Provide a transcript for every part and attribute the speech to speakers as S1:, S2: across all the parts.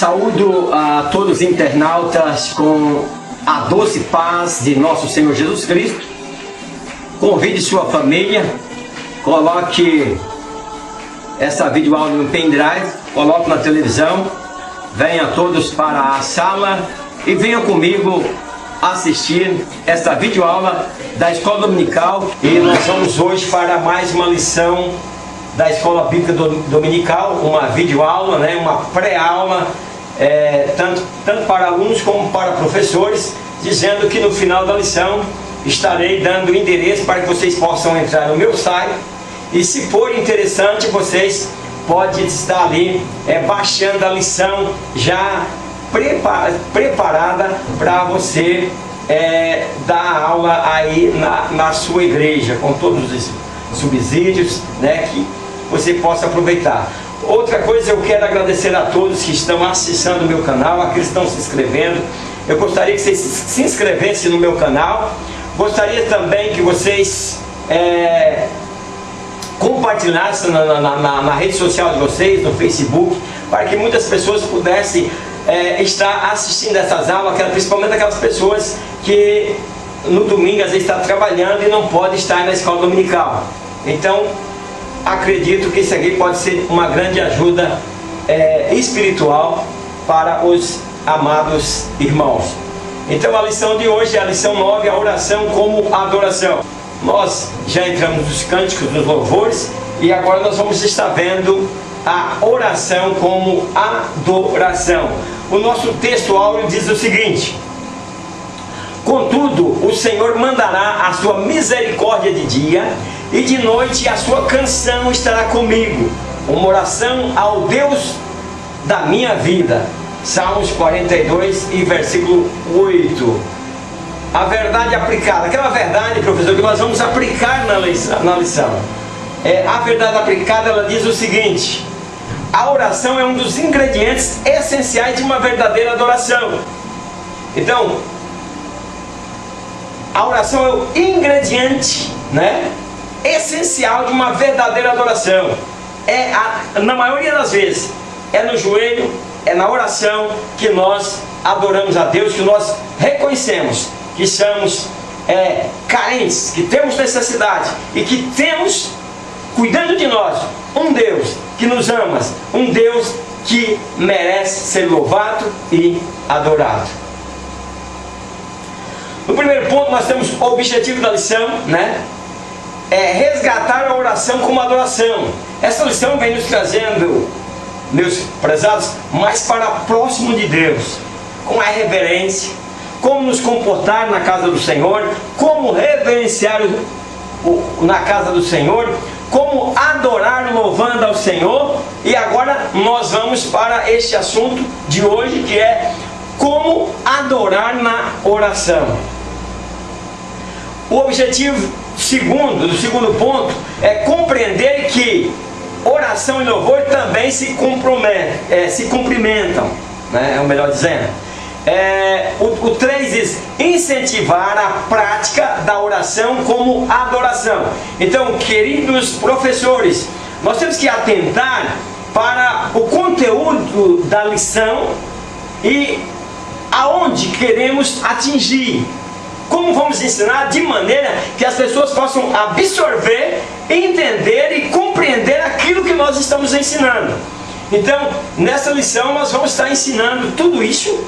S1: Saúdo a todos os internautas com a doce paz de nosso Senhor Jesus Cristo. Convide sua família, coloque essa videoaula no pendrive, coloque na televisão, venha todos para a sala e venha comigo assistir essa videoaula da Escola Dominical. E nós vamos hoje para mais uma lição da Escola Bíblica Dominical, uma videoaula, uma pré-aula, tanto para alunos como para professores, dizendo que no final da lição estarei dando o endereço para que vocês possam entrar no meu site e, se for interessante, vocês podem estar ali baixando a lição já preparada para você dar aula aí na sua igreja, com todos os subsídios, que você possa aproveitar. Outra coisa, eu quero agradecer a todos que estão acessando o meu canal, aqueles que estão se inscrevendo. Eu gostaria que vocês se inscrevessem no meu canal. Gostaria também que vocês compartilhassem na rede social de vocês, no Facebook, para que muitas pessoas pudessem estar assistindo essas aulas, principalmente aquelas pessoas que no domingo às vezes estão trabalhando e não podem estar na escola dominical. Então, acredito que isso aqui pode ser uma grande ajuda espiritual para os amados irmãos. Então, a lição de hoje é a lição 9, a oração como adoração. Nós já entramos nos cânticos, nos louvores, e agora nós vamos estar vendo a oração como adoração. O nosso texto áureo diz o seguinte: contudo, o Senhor mandará a sua misericórdia de dia, e de noite a sua canção estará comigo, uma oração ao Deus da minha vida. Salmos 42 e versículo 8. A verdade aplicada, aquela verdade, professor, que nós vamos aplicar na lição. A verdade aplicada, ela diz o seguinte: a oração é um dos ingredientes essenciais de uma verdadeira adoração. Então, a oração é o ingrediente, essencial de uma verdadeira adoração. Na maioria das vezes, é no joelho, é na oração que nós adoramos a Deus, que nós reconhecemos que somos carentes, que temos necessidade e que temos, cuidando de nós, um Deus que nos ama, um Deus que merece ser louvado e adorado. No primeiro ponto, nós temos o objetivo da lição, resgatar a oração como adoração. Essa lição vem nos trazendo, meus prezados, mais para próximo de Deus, com a reverência, como nos comportar na casa do Senhor, como reverenciar na casa do Senhor, como adorar louvando ao Senhor. E agora nós vamos para este assunto de hoje, que é como adorar na oração. O objetivo do segundo ponto é compreender que oração e louvor também se cumprimentam, é o melhor dizendo. O 3 diz incentivar a prática da oração como adoração. Então, queridos professores, nós temos que atentar para o conteúdo da lição e aonde queremos atingir. Como vamos ensinar de maneira que as pessoas possam absorver, entender e compreender aquilo que nós estamos ensinando. Então, nessa lição nós vamos estar ensinando tudo isso,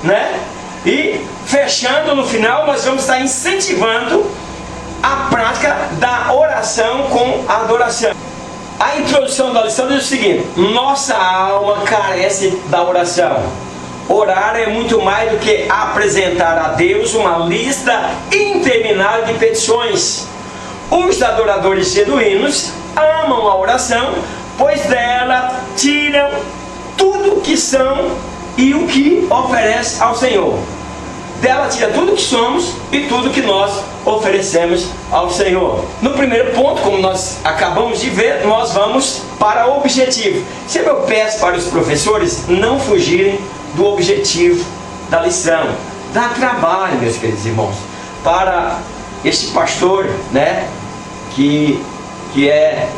S1: e fechando no final nós vamos estar incentivando a prática da oração com adoração. A introdução da lição diz o seguinte: nossa alma carece da oração. Orar é muito mais do que apresentar a Deus uma lista interminável de petições. Os adoradores genuínos amam a oração, pois dela tiram tudo o que são e o que oferece ao Senhor. Dela tira tudo o que somos e tudo que nós oferecemos ao Senhor. No primeiro ponto, como nós acabamos de ver, nós vamos para o objetivo. Sempre eu peço para os professores não fugirem do objetivo da lição. Dá trabalho, meus queridos irmãos, para este pastor, que é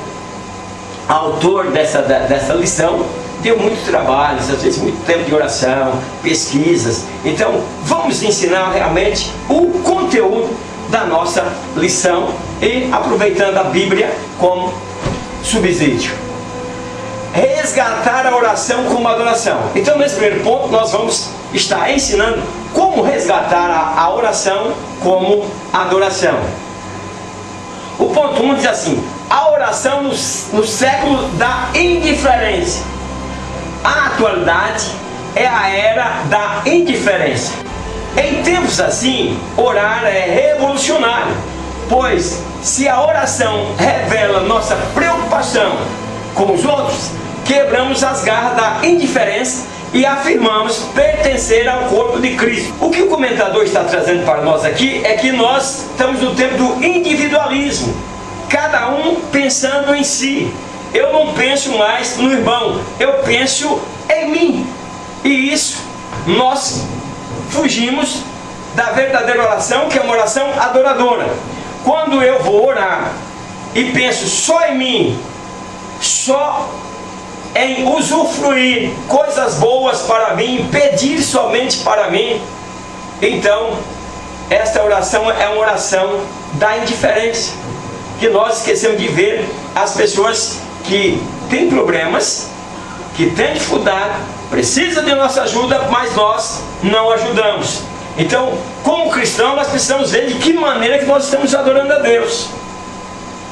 S1: autor dessa lição, deu muito trabalho, às vezes muito tempo de oração, pesquisas. Então, vamos ensinar realmente o conteúdo da nossa lição e aproveitando a Bíblia como subsídio. Resgatar a oração como adoração. Então, nesse primeiro ponto, nós vamos estar ensinando como resgatar a oração como adoração. O ponto 1 diz assim: a oração no século da indiferença. A atualidade é a era da indiferença. Em tempos assim, orar é revolucionário, pois se a oração revela nossa preocupação com os outros, quebramos as garras da indiferença e afirmamos pertencer ao corpo de Cristo. O que o comentador está trazendo para nós aqui é que nós estamos no tempo do individualismo, cada um pensando em si. Eu não penso mais no irmão, eu penso em mim. E isso nós fugimos da verdadeira oração, que é uma oração adoradora. Quando eu vou orar e penso só em mim, só em usufruir coisas boas para mim, pedir somente para mim, então esta oração é uma oração da indiferença, que nós esquecemos de ver as pessoas que têm problemas, que têm dificuldade, precisam de nossa ajuda, mas nós não ajudamos. Então, como cristão, nós precisamos ver de que maneira que nós estamos adorando a Deus.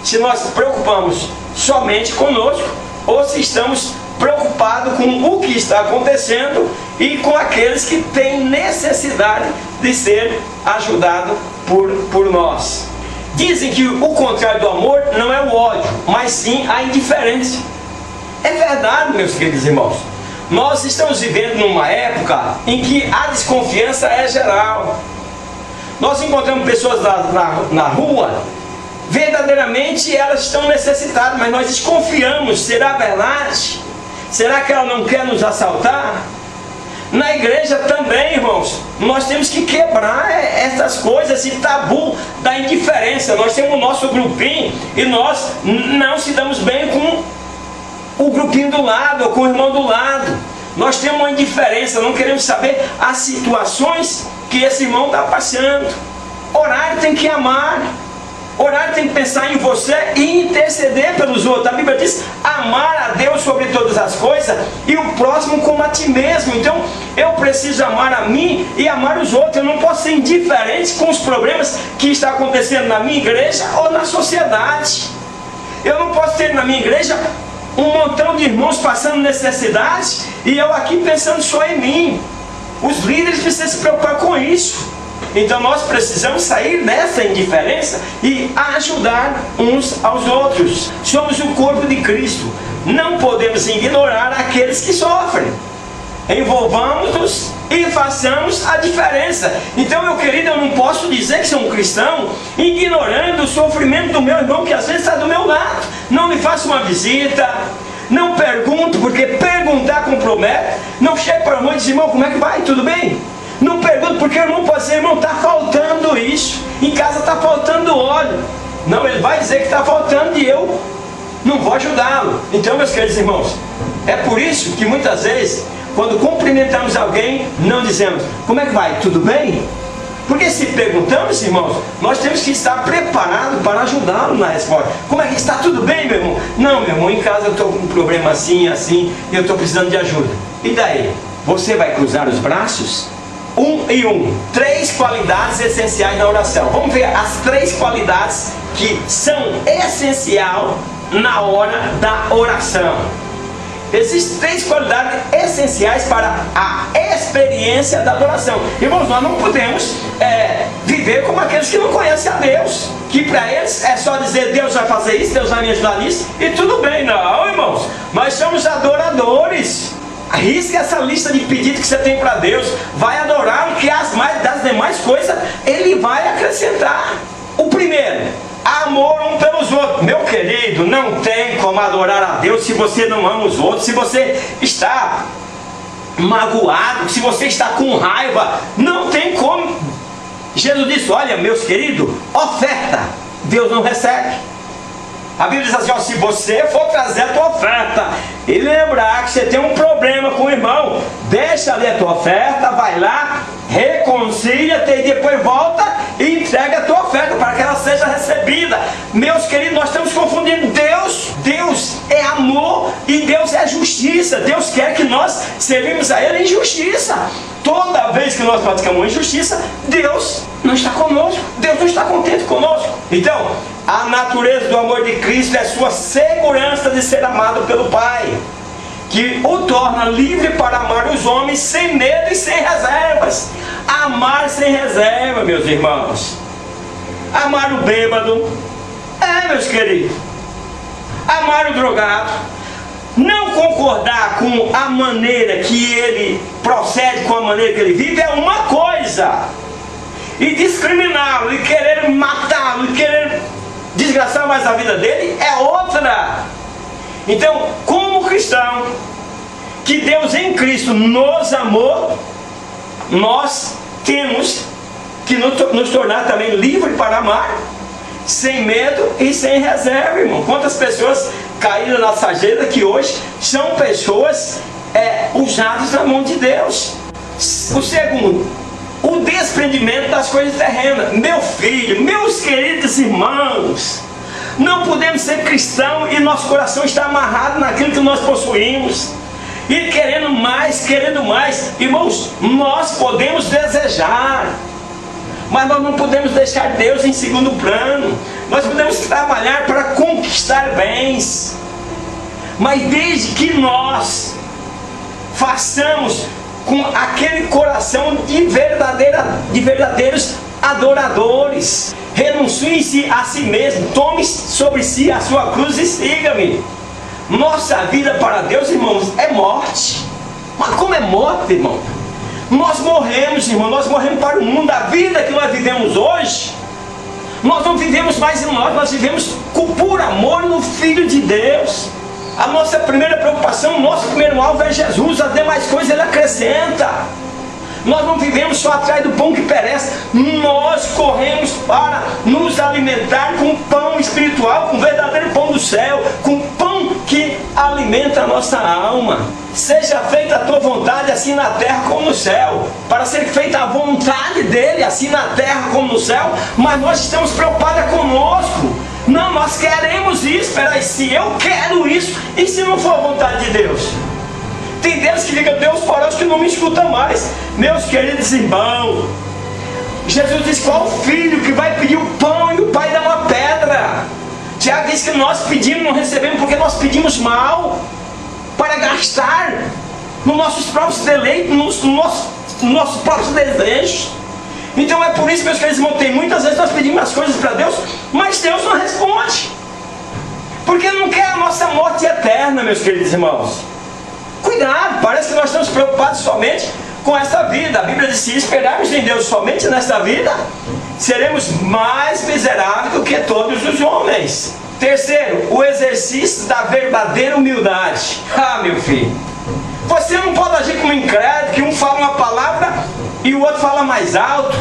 S1: Se nós nos preocupamos somente conosco, ou se estamos preocupados com o que está acontecendo e com aqueles que têm necessidade de ser ajudados por nós. Dizem que o contrário do amor não é o ódio, mas sim a indiferença. É verdade, meus queridos irmãos. Nós estamos vivendo numa época em que a desconfiança é geral. Nós encontramos pessoas na rua, verdadeiramente elas estão necessitadas, mas nós desconfiamos. Será verdade? Será que ela não quer nos assaltar? Na igreja também, irmãos, nós temos que quebrar essas coisas, esse tabu da indiferença. Nós temos o nosso grupinho e nós não se damos bem com o grupinho do lado ou com o irmão do lado. Nós temos uma indiferença, não queremos saber as situações que esse irmão está passando. Orar tem que amar. Orar tem que pensar em você e interceder pelos outros. A Bíblia diz: amar a Deus sobre todas as coisas e o próximo como a ti mesmo. Então eu preciso amar a mim e amar os outros. Eu não posso ser indiferente com os problemas que estão acontecendo na minha igreja ou na sociedade. Eu não posso ter na minha igreja um montão de irmãos passando necessidade e eu aqui pensando só em mim. Os líderes precisam se preocupar com isso. Então nós precisamos sair dessa indiferença e ajudar uns aos outros. Somos o corpo de Cristo. Não podemos ignorar aqueles que sofrem. Envolvamos-nos e façamos a diferença. Então, meu querido, eu não posso dizer que sou um cristão ignorando o sofrimento do meu irmão que às vezes está do meu lado. Não me faça uma visita, não pergunto, porque perguntar compromete. Não chego para o irmão e diz: irmão, como é que vai? Tudo bem? Não pergunto, porque o irmão pode dizer: irmão, está faltando isso, em casa está faltando óleo. Não, ele vai dizer que está faltando e eu não vou ajudá-lo. Então, meus queridos irmãos, é por isso que muitas vezes, quando cumprimentamos alguém, não dizemos: como é que vai? Tudo bem? Porque se perguntamos, irmãos, nós temos que estar preparados para ajudá-lo na resposta. Como é que está? Tudo bem, meu irmão? Não, meu irmão, em casa eu estou com um problema assim, assim, e eu estou precisando de ajuda. E daí? Você vai cruzar os braços? 3 qualidades essenciais na oração. Vamos ver as 3 qualidades que são essenciais na hora da oração. Existem 3 qualidades essenciais para a experiência da adoração. Irmãos, nós não podemos viver como aqueles que não conhecem a Deus, que para eles é só dizer: Deus vai fazer isso, Deus vai me ajudar nisso, e tudo bem. Não, irmãos, nós somos adoradores. Risque essa lista de pedidos que você tem para Deus. Vai adorá-lo, que das demais coisas Ele vai acrescentar. O primeiro: amor um pelos outros. Meu querido, não tem como adorar a Deus se você não ama os outros. Se você está magoado, se você está com raiva, não tem como. Jesus disse: olha, meus queridos, oferta Deus não recebe. A Bíblia diz assim: ó, se você for trazer a tua oferta e lembrar que você tem um problema com o irmão, deixa ali a tua oferta, vai lá, reconcilia-te e depois volta e entrega a tua oferta para que ela seja recebida. Meus queridos, nós estamos confundindo Deus é amor e Deus é justiça. Deus quer que nós servimos a Ele em justiça. Toda vez que nós praticamos injustiça, Deus não está conosco, Deus não está contente conosco. Então, a natureza do amor de Cristo é sua segurança de ser amado pelo Pai, que o torna livre para amar os homens sem medo e sem reservas. Amar sem reserva, meus irmãos. Amar o bêbado, meus queridos, amar o drogado, não concordar com a maneira que ele procede, com a maneira que ele vive, é uma coisa, e discriminá-lo, e querer matá-lo, e querer desgraçar mais a vida dele, é outra. Então, como cristão, que Deus em Cristo nos amou, nós temos que nos tornar também livres para amar, sem medo e sem reserva, irmão. Quantas pessoas caíram na sarjeta que hoje são pessoas usadas na mão de Deus. O segundo, o desprendimento das coisas terrenas. Meu filho, meus queridos irmãos, não podemos ser cristãos e nosso coração está amarrado naquilo que nós possuímos e querendo mais. Irmãos, nós podemos desejar, mas nós não podemos deixar Deus em segundo plano. Nós podemos trabalhar para conquistar bens, mas desde que nós façamos com aquele coração de verdadeiros adoradores, renuncie-se a si mesmo, tome sobre si a sua cruz e siga-me. Nossa vida para Deus, irmãos, é morte. Mas como é morte, irmão? Nós morremos, irmão, nós morremos para o mundo. A vida que nós vivemos hoje, nós não vivemos mais em nós vivemos por amor no Filho de Deus. A nossa primeira preocupação, o nosso primeiro alvo é Jesus, as demais coisas Ele acrescenta. Nós não vivemos só atrás do pão que perece, nós corremos para nos alimentar com pão espiritual, com o verdadeiro pão do céu, com pão que alimenta a nossa alma. Seja feita a tua vontade, assim na terra como no céu. Para ser feita a vontade dele, assim na terra como no céu, mas nós estamos preocupados conosco. Não, nós queremos isso. Espera aí, se eu quero isso, e se não for a vontade de Deus? Tem Deus que liga, Deus para os que não me escutam mais. Meus queridos irmãos, Jesus disse: qual filho que vai pedir o pão e o pai dá uma pedra? Tiago diz que nós pedimos e não recebemos porque nós pedimos mal, para gastar nos nossos próprios deleites, nos nossos próprios desejos. Então é por isso, meus queridos irmãos, tem muitas vezes nós pedimos as coisas para Deus, mas Deus não responde, porque não quer a nossa morte eterna, meus queridos irmãos. Cuidado, parece que nós estamos preocupados somente com esta vida. A Bíblia diz: se esperarmos em Deus somente nesta vida, seremos mais miseráveis do que todos os homens. Terceiro, o exercício da verdadeira humildade. Meu filho, você não pode agir como incrédulo, que um fala uma palavra e o outro fala mais alto.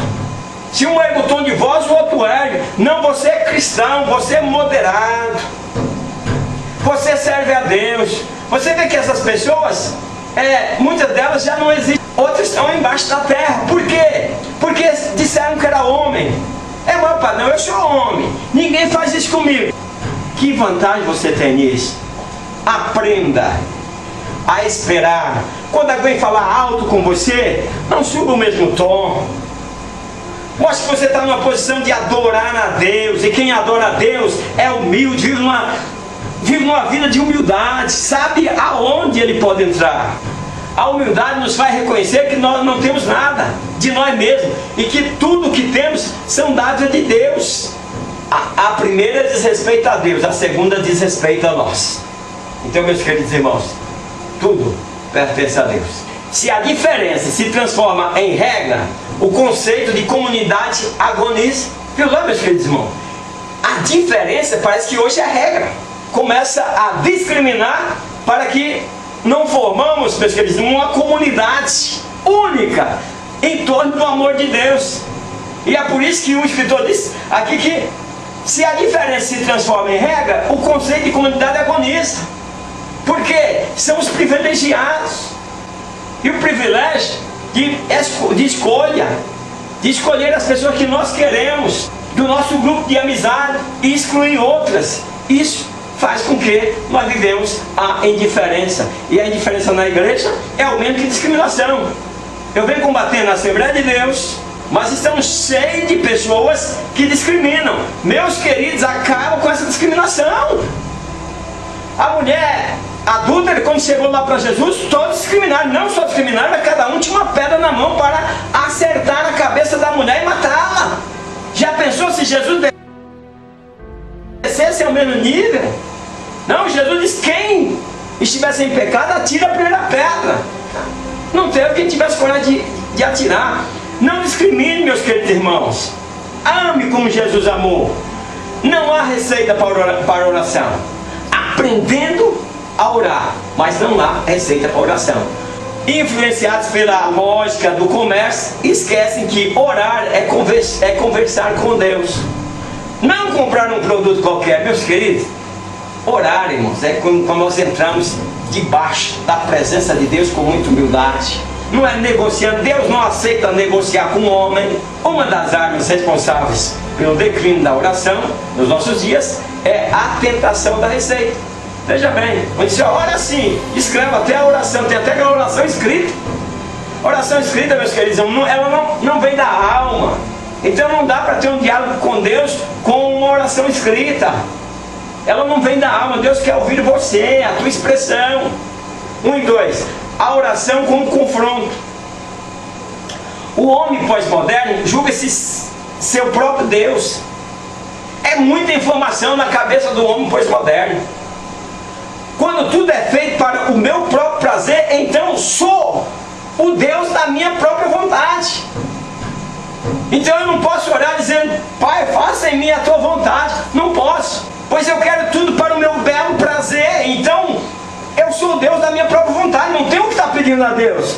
S1: Se um ergue o tom de voz, o outro ergue. Não, você é cristão, você é moderado, você serve a Deus. Você vê que essas pessoas, muitas delas já não existem, outras estão embaixo da terra. Por quê? Porque disseram que era homem. Mas pai, não, eu sou homem, ninguém faz isso comigo. Que vantagem você tem nisso? Aprenda a esperar. Quando alguém falar alto com você, não suba o mesmo tom. Mostre que você está numa posição de adorar a Deus. E quem adora a Deus é humilde, vive uma vida de humildade, sabe aonde ele pode entrar. A humildade nos faz reconhecer que nós não temos nada de nós mesmos e que tudo que temos são dádivas de Deus. A primeira diz respeito a Deus, a segunda diz respeito a nós. Então, meus queridos irmãos, tudo pertence a Deus. Se a diferença se transforma em regra, o conceito de comunidade agoniza. Viu lá, meus queridos irmãos? A diferença parece que hoje é regra. Começa a discriminar para que não formamos, meus queridos, uma comunidade única em torno do amor de Deus. E é por isso que o escritor diz aqui que se a diferença se transforma em regra, o conceito de comunidade agoniza. Porque são os privilegiados. E o privilégio de escolha, de escolher as pessoas que nós queremos do nosso grupo de amizade e excluir outras. Isso faz com que nós vivemos a indiferença. E a indiferença na igreja é o mesmo que discriminação. Eu venho combatendo na Assembleia de Deus, mas estamos cheios de pessoas que discriminam. Meus queridos, acabam com essa discriminação. A mulher adúltera, quando chegou lá para Jesus, todos discriminaram. Não só discriminaram, mas cada um tinha uma pedra na mão para acertar na cabeça da mulher e matá-la. Já pensou se Jesus descesse ao mesmo nível? Não, Jesus disse: quem estivesse em pecado, atira a primeira pedra. Não teve quem tivesse coragem de atirar. Não discrimine, meus queridos irmãos. Ame como Jesus amou. Não há receita para oração. Aprendendo a orar, mas não há receita para oração. Influenciados pela lógica do comércio, esquecem que orar é conversar com Deus. Não comprar um produto qualquer, meus queridos. Orar, irmãos, é quando nós entramos debaixo da presença de Deus com muita humildade. Não é negociando. Deus não aceita negociar com o homem. Uma das armas responsáveis pelo declínio da oração nos nossos dias é a tentação da receita. Veja bem, quando você ora assim, escreve até a oração, tem até aquela oração escrita. Oração escrita, meus queridos, ela não vem da alma. Então não dá para ter um diálogo com Deus com uma oração escrita. Ela não vem da alma. Deus quer ouvir você, a tua expressão. 1 e 2. A oração como confronto. O homem pós-moderno julga-se seu próprio Deus. É muita informação na cabeça do homem pós-moderno. Quando tudo é feito para o meu próprio prazer, então sou o Deus da minha própria vontade. Então eu não posso orar dizendo: Pai, faça em mim a tua vontade. Não posso, pois eu quero tudo para o meu belo prazer. Então eu sou o Deus da minha própria vontade. Não tenho o que estar pedindo a Deus,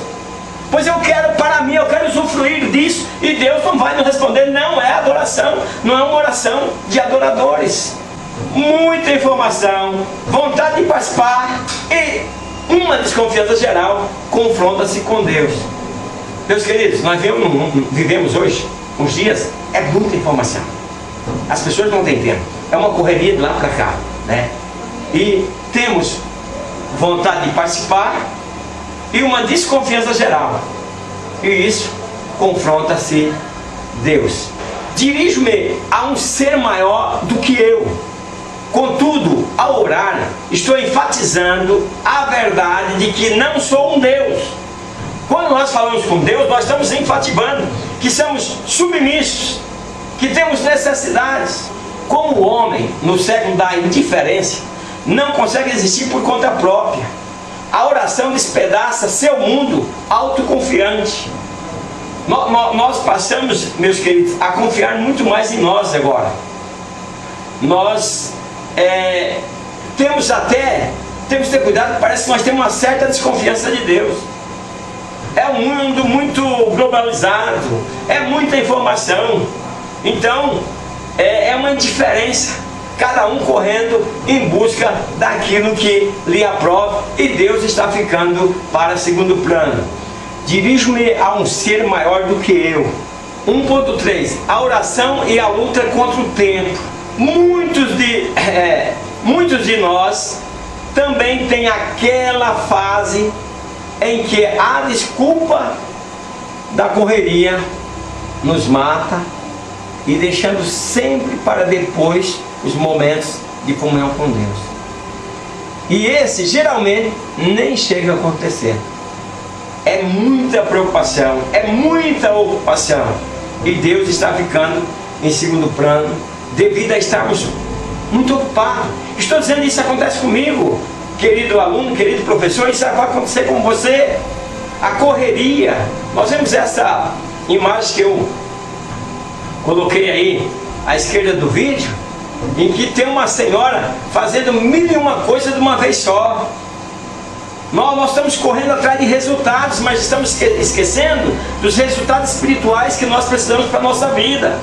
S1: pois eu quero para mim, eu quero usufruir disso. E Deus não vai nos responder. Não é adoração, não é uma oração de adoradores. Muita informação, vontade de participar e uma desconfiança geral confronta-se com Deus. Meus queridos, nós vivemos hoje uns dias, é muita informação. As pessoas não têm tempo, é uma correria de lá para cá, né? E temos vontade de participar e uma desconfiança geral. E isso confronta-se Deus. Dirijo-me a um ser maior do que eu. Contudo, ao orar, estou enfatizando a verdade de que não sou um Deus. Quando nós falamos com Deus, nós estamos enfatizando que somos submissos, que temos necessidades. Como o homem, no século da indiferença, não consegue existir por conta própria, a oração despedaça seu mundo autoconfiante. Nós passamos, meus queridos, a confiar muito mais em nós agora. Nós temos que ter cuidado, parece que nós temos uma certa desconfiança de Deus. É um mundo muito globalizado, é muita informação. Então, é uma indiferença, cada um correndo em busca daquilo que lhe aprova, e Deus está ficando para segundo plano. Dirijo-me a um ser maior do que eu. 1.3. A oração e a luta contra o tempo. Muitos de nós também têm aquela fase em que a desculpa da correria nos mata, e deixando sempre para depois os momentos de comunhão com Deus. E esse geralmente nem chega a acontecer. É muita preocupação, é muita ocupação, e Deus está ficando em segundo plano devido a estarmos muito ocupados. Estou dizendo, isso acontece comigo, querido aluno, querido professor, isso vai acontecer com você. A correria. Nós vemos essa imagem que eu coloquei aí à esquerda do vídeo, em que tem uma senhora fazendo 1001 coisas de uma vez só. Nós estamos correndo atrás de resultados, mas estamos esquecendo dos resultados espirituais que nós precisamos para a nossa vida.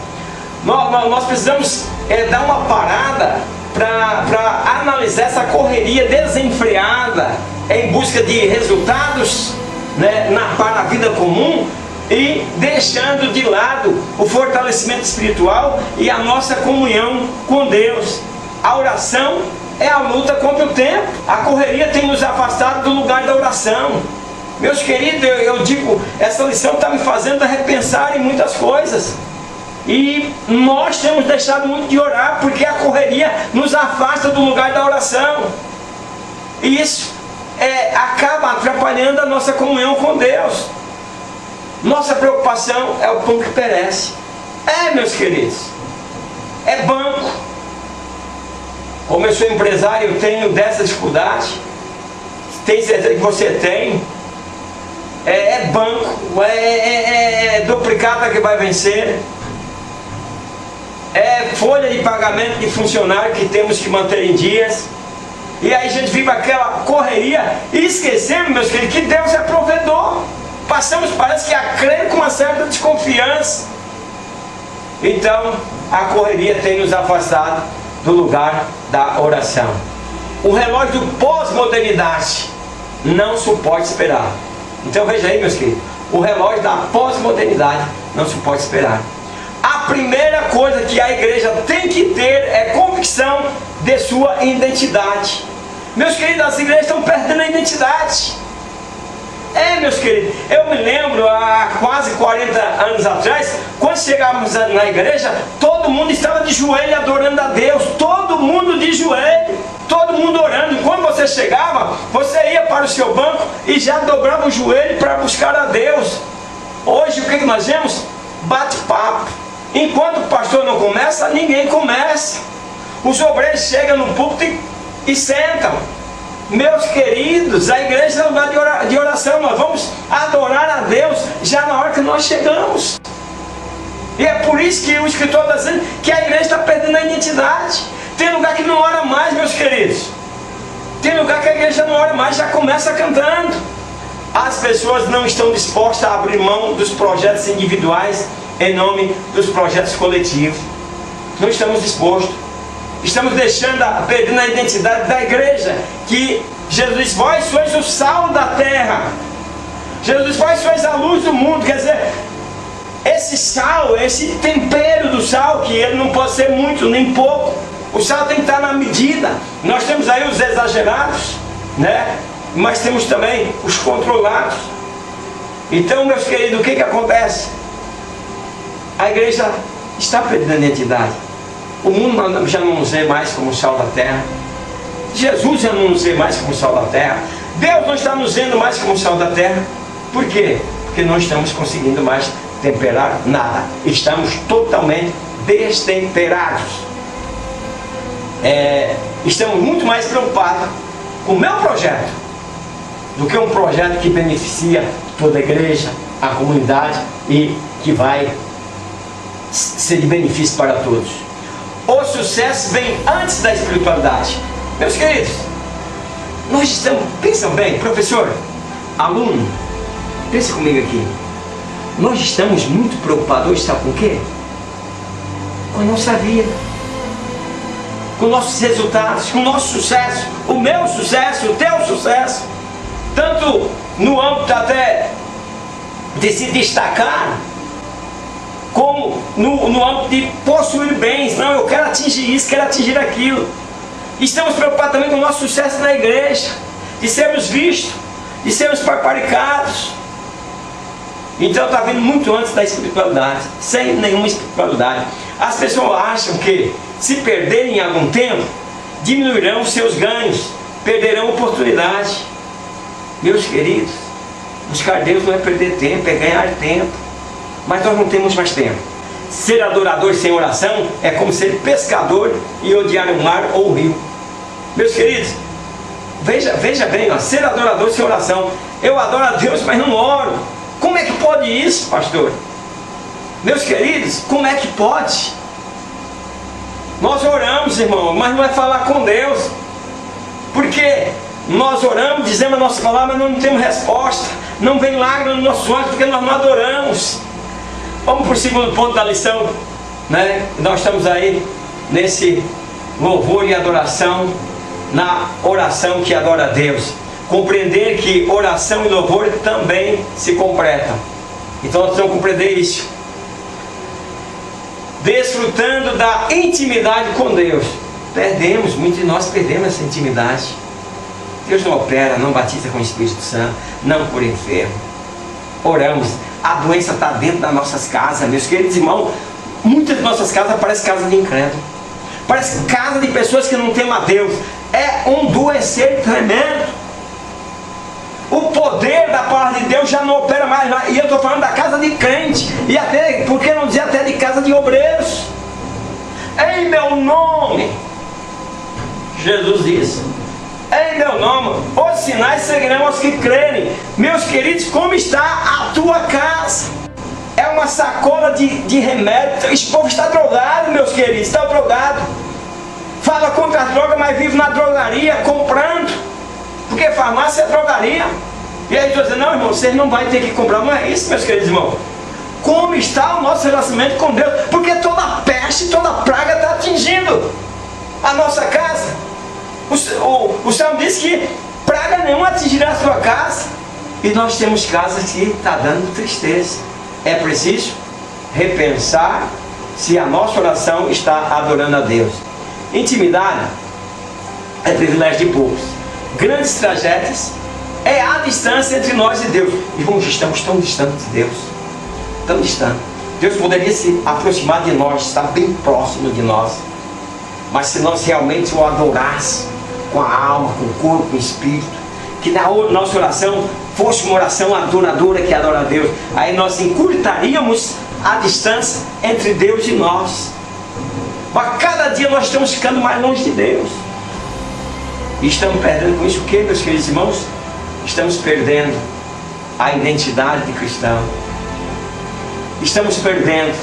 S1: Nós precisamos dar uma parada para analisar essa correria desenfreada em busca de resultados, né, para a vida comum, e deixando de lado o fortalecimento espiritual e a nossa comunhão com Deus. A oração é a luta contra o tempo. A correria tem nos afastado do lugar da oração. Meus queridos, eu digo, essa lição está me fazendo repensar em muitas coisas. E nós temos deixado muito de orar, porque a correria nos afasta do lugar da oração. E isso acaba atrapalhando a nossa comunhão com Deus. Nossa preocupação é o pão que perece. Meus queridos, é banco. Como eu sou empresário, eu tenho dessa dificuldade. Tem certeza que você tem? Banco, duplicata que vai vencer. Folha de pagamento de funcionário que temos que manter em dias. E aí a gente vive aquela correria e esquecemos, meus queridos, que Deus é provedor. Passamos, parece que, a crer com uma certa desconfiança. Então, a correria tem nos afastado do lugar da oração. O relógio do pós-modernidade não suporta esperar. Então veja aí, meus queridos, o relógio da pós-modernidade não suporta esperar. A primeira coisa que a igreja tem que ter é convicção de sua identidade. Meus queridos, as igrejas estão perdendo a identidade. Meus queridos, eu me lembro há quase 40 anos atrás, quando chegávamos na igreja, todo mundo estava de joelho adorando a Deus, todo mundo de joelho, todo mundo orando. Quando você chegava, você ia para o seu banco e já dobrava o joelho para buscar a Deus. Hoje o que nós vemos? Bate-papo. Enquanto o pastor não começa, ninguém começa. Os obreiros chegam no púlpito e sentam. Meus queridos, a igreja é um lugar de oração. Nós vamos adorar a Deus já na hora que nós chegamos. E é por isso que o escritor está dizendo que a igreja está perdendo a identidade. Tem lugar que não ora mais, meus queridos. Tem lugar que a igreja não ora mais, já começa cantando. As pessoas não estão dispostas a abrir mão dos projetos individuais em nome dos projetos coletivos. Não estamos dispostos. Estamos perdendo a identidade da igreja, que Jesus diz: vós sois o sal da terra. Jesus diz: vós sois a luz do mundo. Quer dizer, esse sal, esse tempero do sal, que ele não pode ser muito nem pouco. O sal tem que estar na medida. Nós temos aí os exagerados, né? Mas temos também os controlados. Então, meus queridos, o que acontece? A igreja está perdendo a identidade. O mundo já não nos vê mais como o sal da terra. Jesus já não nos vê mais como o sal da terra. Deus não está nos vendo mais como o sal da terra. Por quê? Porque não estamos conseguindo mais temperar nada. Estamos totalmente destemperados. Estamos muito mais preocupados com o meu projeto do que um projeto que beneficia toda a igreja, a comunidade, e que vai ser de benefício para todos. O sucesso vem antes da espiritualidade. Meus queridos, nós estamos, pensam bem, professor, aluno, pense comigo aqui. Nós estamos muito preocupados hoje, sabe com o quê? Com a nossa vida, com nossos resultados, com o nosso sucesso, o meu sucesso, o teu sucesso, tanto no âmbito até de se destacar, como no âmbito de possuir bens. Não, eu quero atingir isso, quero atingir aquilo. Estamos preocupados também com o nosso sucesso na igreja, de sermos vistos, de sermos paparicados. Então está vindo muito antes da espiritualidade, sem nenhuma espiritualidade. As pessoas acham que, se perderem algum tempo, diminuirão os seus ganhos, perderão oportunidade. Meus queridos, buscar Deus não é perder tempo, é ganhar tempo. Mas nós não temos mais tempo. Ser adorador sem oração é como ser pescador e odiar o mar ou o rio. Meus queridos, veja bem, ser adorador sem oração. Eu adoro a Deus, mas não oro. Como é que pode isso, pastor? Meus queridos, como é que pode? Nós oramos, irmão, mas não é falar com Deus. Porque nós oramos, dizemos a nossa palavra, mas não temos resposta. Não vem lágrimas nos nossos olhos porque nós não adoramos. Vamos para o segundo ponto da lição, né? Nós estamos aí louvor e adoração na oração que adora a Deus. Compreender que oração e louvor também se completam. Então nós precisamos compreender isso. Desfrutando da intimidade com Deus. Muitos de nós perdemos essa intimidade. Deus não opera, não batiza com o Espírito Santo, não por enfermo. Oramos, a doença está dentro das nossas casas, meus queridos irmãos. Muitas de nossas casas parecem casa de incrédulo, parece casa de pessoas que não temem a Deus. É um doencer tremendo. O poder da palavra de Deus já não opera mais lá. E eu estou falando da casa de crente, e até, por que não dizer até de casa de obreiros? Em meu nome, Jesus disse, em meu nome, os sinais seguirão aos que crerem. Meus queridos, como está a tua casa? É uma sacola de remédio. Esse povo está drogado, meus queridos, está drogado. Fala contra a droga, mas vive na drogaria comprando. Porque farmácia é drogaria. E aí tu diz, não, irmão, vocês não vão ter que comprar. Não é isso, meus queridos irmãos. Como está o nosso relacionamento com Deus? Porque toda peste, toda praga está atingindo a nossa casa. O Salmo diz que praga nenhuma atingirá a sua casa. E nós temos casas que está dando tristeza. É preciso repensar se a nossa oração está adorando a Deus. Intimidade é privilégio de poucos. Grandes tragédias é a distância entre nós e Deus. Irmãos, estamos tão distantes de Deus, tão distantes. Deus poderia se aproximar de nós, estar bem próximo de nós, mas se nós realmente o adorássemos com a alma, com o corpo, com o espírito, que na nossa oração fosse uma oração adoradora que adora a Deus, aí nós encurtaríamos a distância entre Deus e nós. Mas cada dia nós estamos ficando mais longe de Deus. E estamos perdendo com isso o que, meus queridos irmãos? Estamos perdendo a identidade de cristão. Estamos perdendo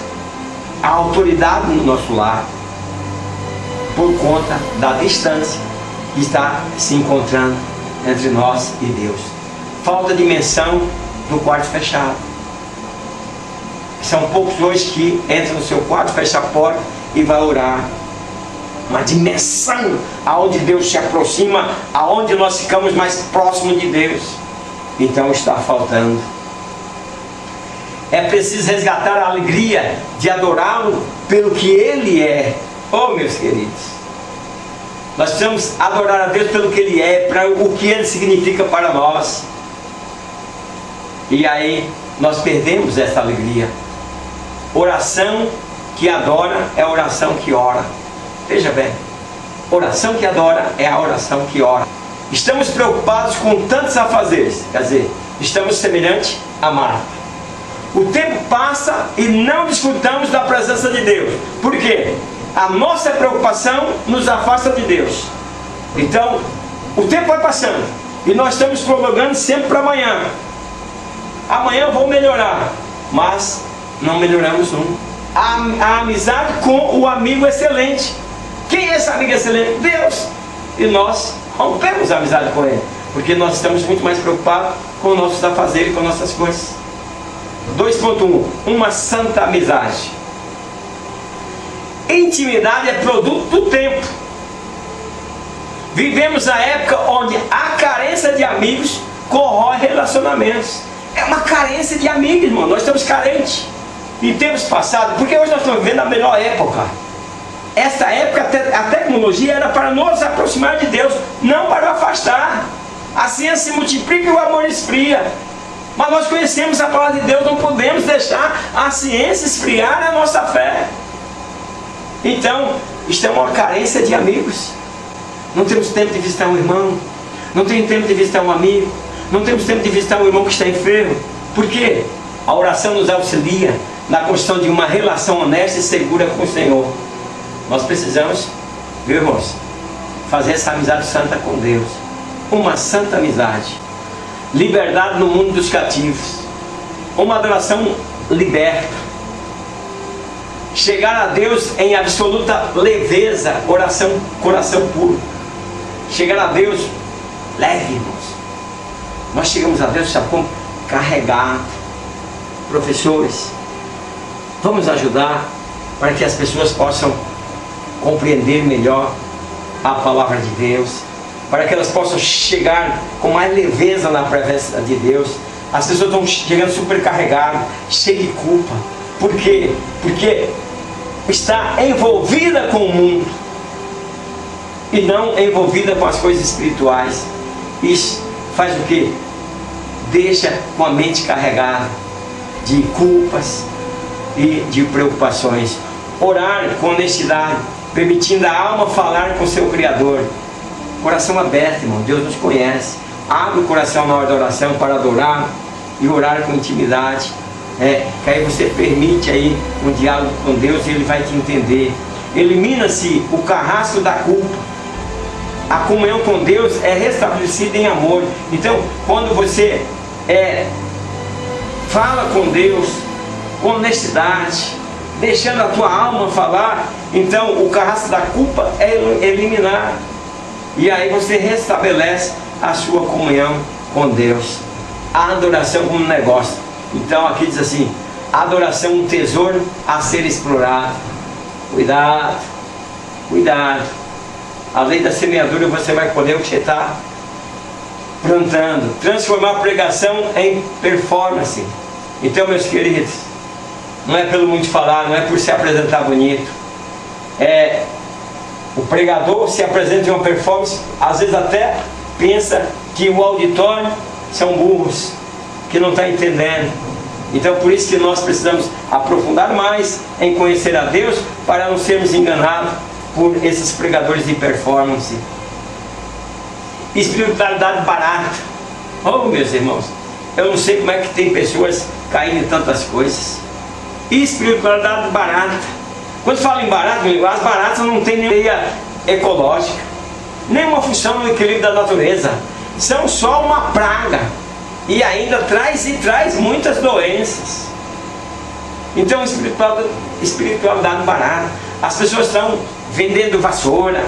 S1: a autoridade no nosso lar por conta da distância que está se encontrando entre nós e Deus. Falta dimensão do quarto fechado. São poucos hoje que entram no seu quarto, fecham a porta e vai orar. Uma dimensão aonde Deus se aproxima, aonde nós ficamos mais próximos de Deus. Então está faltando. É preciso resgatar a alegria de adorá-lo pelo que Ele é. Oh, meus queridos, nós precisamos adorar a Deus pelo que Ele é, para o que Ele significa para nós. E aí nós perdemos essa alegria. Oração que adora é a oração que ora. Veja bem, oração que adora é a oração que ora. Estamos preocupados com tantos afazeres, quer dizer, estamos semelhantes a Marta. O tempo passa e não desfrutamos da presença de Deus. Por quê? A nossa preocupação nos afasta de Deus. Então, o tempo vai passando e nós estamos prolongando sempre para amanhã. Amanhã eu vou melhorar, mas não melhoramos nunca. A amizade com o amigo excelente. Quem é esse amigo excelente? Deus. E nós rompemos a amizade com Ele, porque nós estamos muito mais preocupados com nossos afazeres, com nossas coisas. 2.1. Uma santa amizade. Intimidade é produto do tempo. Vivemos a época onde a carência de amigos corrói relacionamentos. É uma carência de amigos, irmão. Nós estamos carentes. Em tempos passados, porque hoje nós estamos vivendo a melhor época. Esta época a tecnologia era para nos aproximar de Deus, não para afastar. A ciência se multiplica e o amor esfria. Mas nós conhecemos a palavra de Deus, não podemos deixar a ciência esfriar a nossa fé. Então, isto é uma carência de amigos. Não temos tempo de visitar um irmão, não temos tempo de visitar um amigo, não temos tempo de visitar um irmão que está enfermo. Por quê? A oração nos auxilia na construção de uma relação honesta e segura com o Senhor. Nós precisamos, viu, irmãos, fazer essa amizade santa com Deus. Uma santa amizade. Liberdade no mundo dos cativos. Uma adoração liberta. Chegar a Deus em absoluta leveza, coração puro. Chegar a Deus leve, irmãos. Nós chegamos a Deus, sabe como? Carregado. Professores, vamos ajudar para que as pessoas possam compreender melhor a palavra de Deus, para que elas possam chegar com mais leveza na presença de Deus. As pessoas estão chegando supercarregadas, cheias de culpa. Por quê? Porque está envolvida com o mundo e não envolvida com as coisas espirituais. Isso faz o quê? Deixa com a mente carregada de culpas e de preocupações. Orar com honestidade, permitindo a alma falar com seu Criador. Coração aberto, irmão. Deus nos conhece. Abre o coração na hora da oração para adorar e orar com intimidade. Que aí você permite aí um diálogo com Deus e Ele vai te entender. Elimina-se o carrasco da culpa. A comunhão com Deus é restabelecida em amor. Então, quando você fala com Deus com honestidade, deixando a tua alma falar, então o carrasco da culpa é eliminado. E aí você restabelece a sua comunhão com Deus. A adoração como um negócio. Então aqui diz assim: adoração um tesouro a ser explorado. Cuidado, cuidado. A lei da semeadura, você vai colher o que você está plantando. Transformar a pregação em performance. Então, meus queridos, não é pelo muito falar, não é por se apresentar bonito. O pregador se apresenta em uma performance, às vezes até pensa que o auditório são burros, que não está entendendo. Então por isso que nós precisamos aprofundar mais em conhecer a Deus, para não sermos enganados por esses pregadores de performance. Espiritualidade barata. Oh, meus irmãos, eu não sei como é que tem pessoas caindo em tantas coisas. Espiritualidade barata. Quando fala em barato, as baratas não têm nenhuma ideia ecológica, nenhuma função no equilíbrio da natureza. São só uma praga. E ainda traz muitas doenças. Então, espiritualidade barata. As pessoas estão vendendo vassoura,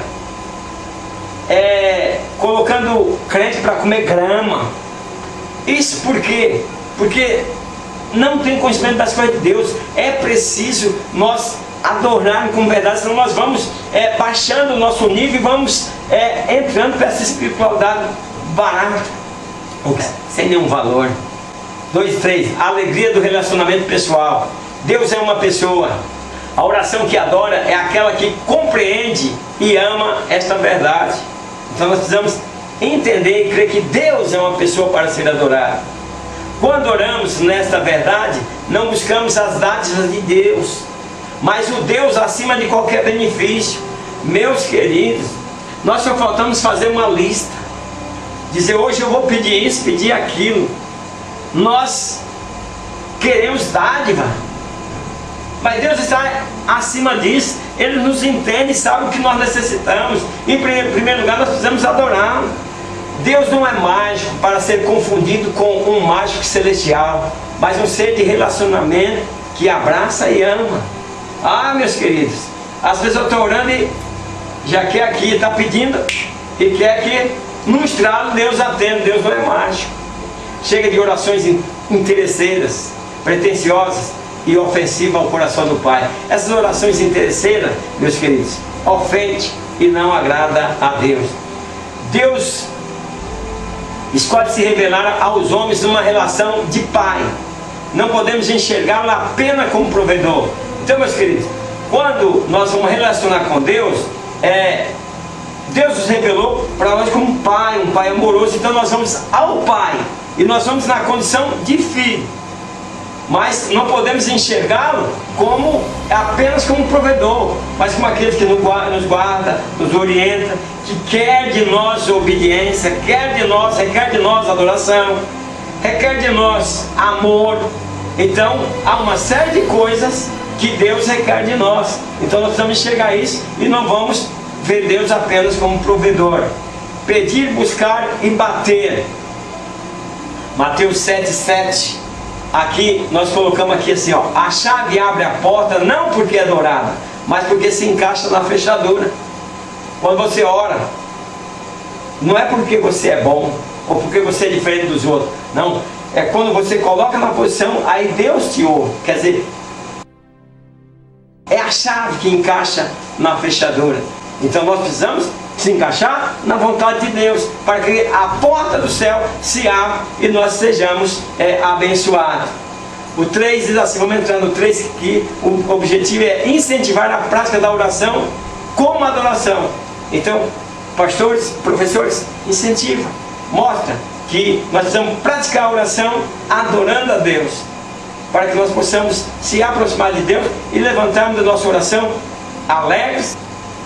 S1: colocando crente para comer grama. Isso por quê? Porque não tem conhecimento das coisas de Deus. É preciso nós adorarmos com verdade, senão nós vamos baixando o nosso nível e vamos entrando para essa espiritualidade barata, sem nenhum valor. 2, 3. A alegria do relacionamento pessoal. Deus é uma pessoa. A oração que adora é aquela que compreende e ama esta verdade. Então nós precisamos entender e crer que Deus é uma pessoa para ser adorado. Quando oramos nesta verdade, não buscamos as dádivas de Deus, mas o Deus acima de qualquer benefício. Meus queridos, nós só faltamos fazer uma lista, dizer: hoje eu vou pedir isso, pedir aquilo. Nós queremos dádiva, mas Deus está acima disso. Ele nos entende e sabe o que nós necessitamos. Em primeiro lugar, nós precisamos adorar. Deus não é mágico para ser confundido com um mágico celestial, mas um ser de relacionamento que abraça e ama. Ah, meus queridos, as pessoas estão orando e já quer aqui, está pedindo e quer que num estralo Deus atenda. Deus não é mágico. Chega de orações interesseiras, pretensiosas e ofensivas ao coração do Pai. Essas orações interesseiras, meus queridos, ofende e não agrada a Deus. Deus escolhe se revelar aos homens numa relação de pai. Não podemos enxergá-lo apenas como provedor. Então, meus queridos, quando nós vamos relacionar com Deus, Deus nos revelou para nós como um pai amoroso. Então nós vamos ao Pai e nós vamos na condição de filho, mas não podemos enxergá-lo apenas como um provedor, mas como aquele que nos guarda, nos orienta, que quer de nós obediência, requer de nós adoração, requer de nós amor. Então há uma série de coisas que Deus requer de nós. Então nós precisamos enxergar isso e não vamos ver Deus apenas como provedor. Pedir, buscar e bater. Mateus 7,7. Aqui nós colocamos aqui assim, ó: a chave abre a porta não porque é dourada, mas porque se encaixa na fechadura. Quando você ora, não é porque você é bom ou porque você é diferente dos outros. Não, é quando você coloca na posição, aí Deus te ouve. Quer dizer, é a chave que encaixa na fechadura. Então nós precisamos se encaixar na vontade de Deus, para que a porta do céu se abra e nós sejamos abençoados. O 3 diz assim, vamos entrar no 3, que o objetivo é incentivar a prática da oração como adoração. Então, pastores, professores, incentiva, mostra que nós precisamos praticar a oração adorando a Deus, para que nós possamos se aproximar de Deus e levantarmos da nossa oração alegres.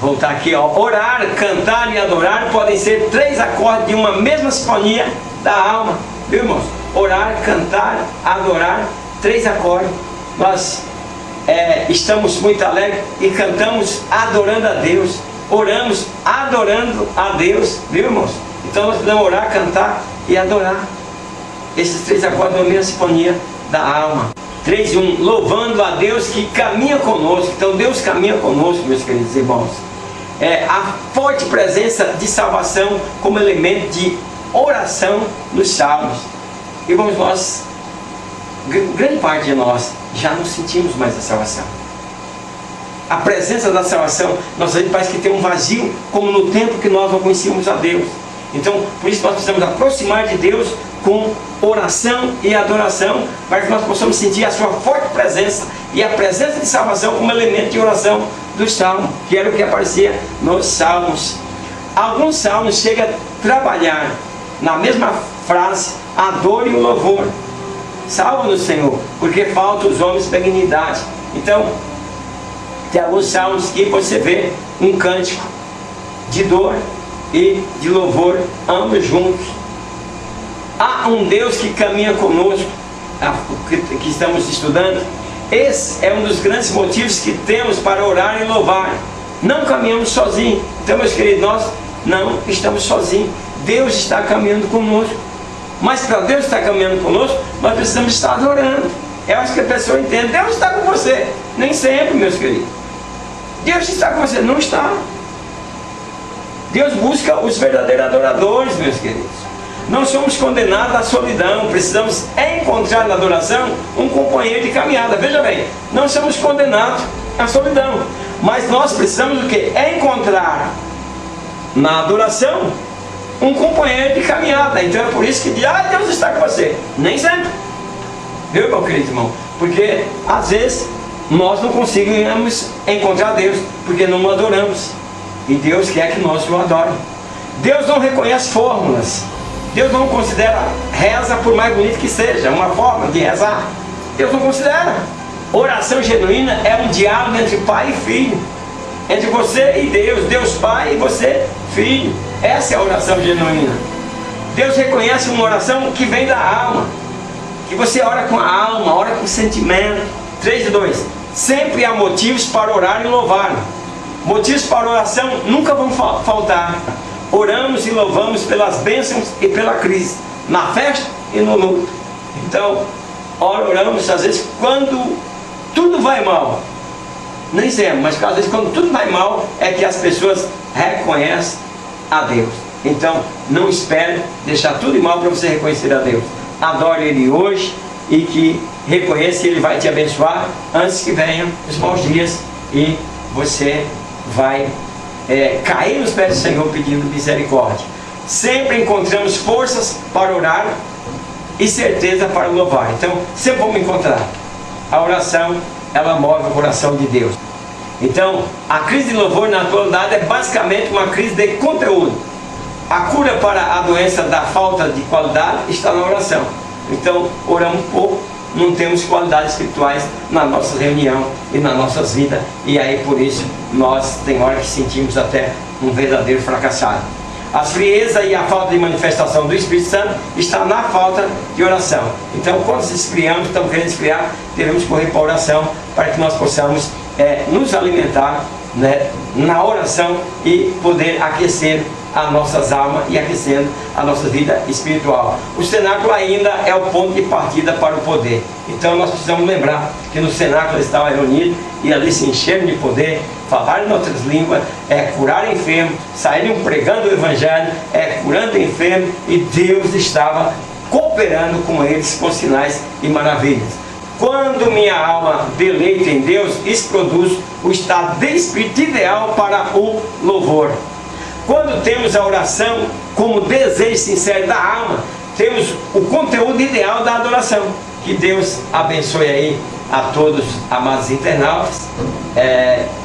S1: Voltar aqui, ó. Orar, cantar e adorar podem ser 3 acordes de uma mesma sinfonia da alma, viu, irmãos? Orar, cantar, adorar, 3 acordes. Nós estamos muito alegres e cantamos adorando a Deus, oramos adorando a Deus, viu, irmãos? Então nós precisamos orar, cantar e adorar. Esses 3 acordes de uma mesma sinfonia da alma. 3:1, louvando a Deus que caminha conosco. Então Deus caminha conosco, meus queridos irmãos. A forte presença de salvação como elemento de oração nos salmos. Irmãos, nós, grande parte de nós, já não sentimos mais a salvação. A presença da salvação, nossa vida parece que tem um vazio, como no tempo que nós não conhecíamos a Deus. Então, por isso nós precisamos aproximar de Deus com oração e adoração, para que nós possamos sentir a sua forte presença e a presença de salvação como elemento de oração do salmo, que era o que aparecia nos salmos. Alguns salmos chegam a trabalhar na mesma frase a dor e o louvor. Salva-nos, Senhor, porque falta os homens benignidade. Então, tem alguns salmos que você vê um cântico de dor e de louvor, ambos juntos. Há um Deus que caminha conosco, que estamos estudando. Esse é um dos grandes motivos que temos para orar e louvar. Não caminhamos sozinhos. Então, meus queridos, nós não estamos sozinhos. Deus está caminhando conosco. Mas para Deus estar caminhando conosco, nós precisamos estar adorando. Eu acho que a pessoa entende, Deus está com você. Nem sempre, meus queridos. Deus está com você, não está. Deus busca os verdadeiros adoradores, meus queridos. Não somos condenados à solidão, precisamos encontrar na adoração um companheiro de caminhada. Veja bem, não somos condenados à solidão, mas nós precisamos do quê? Encontrar na adoração um companheiro de caminhada. Então é por isso que Deus está com você. Nem sempre. Viu, meu querido irmão? Porque às vezes nós não conseguimos encontrar Deus, porque não o adoramos. E Deus quer que nós o adoremos. Deus não reconhece fórmulas. Deus não considera reza, por mais bonito que seja, uma forma de rezar. Deus não considera. Oração genuína é um diálogo entre pai e filho, entre você e Deus, Deus Pai e você Filho. Essa é a oração genuína. Deus reconhece uma oração que vem da alma, que você ora com a alma, ora com sentimento. 3:2. Sempre há motivos para orar e louvar. Motivos para oração nunca vão faltar. Oramos e louvamos pelas bênçãos e pela crise, na festa e no luto. Então, oramos às vezes quando tudo vai mal. Nem sempre, mas às vezes quando tudo vai mal é que as pessoas reconhecem a Deus. Então, não espere deixar tudo mal para você reconhecer a Deus. Adore Ele hoje e que reconheça que Ele vai te abençoar antes que venham os maus dias e você vai cair nos pés do Senhor pedindo misericórdia. Sempre encontramos forças para orar e certeza para louvar. Então, sempre vamos encontrar. A oração, ela move o coração de Deus. Então, a crise de louvor na atualidade é basicamente uma crise de conteúdo. A cura para a doença da falta de qualidade está na oração. Então, oramos pouco, não temos qualidades espirituais na nossa reunião e nas nossas vidas. E aí, por isso, nós tem hora que sentimos até um verdadeiro fracassado. A frieza e a falta de manifestação do Espírito Santo está na falta de oração. Então, quando nos esfriamos, estamos querendo esfriar, devemos correr para a oração para que nós possamos nos alimentar, né, na oração e poder aquecer as nossas almas e aquecendo a nossa vida espiritual. O cenáculo ainda é o ponto de partida para o poder. Então nós precisamos lembrar que no cenáculo eles estavam reunidos e ali se encheram de poder, falaram em outras línguas, curar enfermos, saíram pregando o Evangelho, curando enfermos, e Deus estava cooperando com eles com sinais e maravilhas. Quando minha alma deleita em Deus, isso produz o estado de espírito ideal para o louvor. Quando temos a oração como desejo sincero da alma, temos o conteúdo ideal da adoração. Que Deus abençoe aí a todos, amados internautas.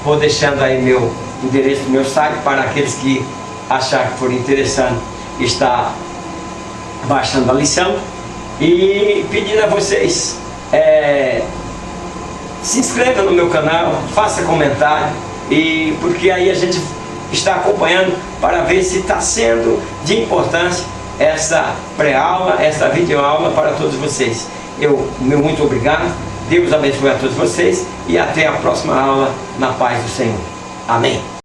S1: Vou deixando aí meu endereço do meu site para aqueles que achar que for interessante estar baixando a lição, e pedindo a vocês, se inscreva no meu canal, faça comentário, e porque aí a gente está acompanhando para ver se está sendo de importância essa pré-aula, essa videoaula para todos vocês. Meu muito obrigado, Deus abençoe a todos vocês e até a próxima aula, na paz do Senhor. Amém.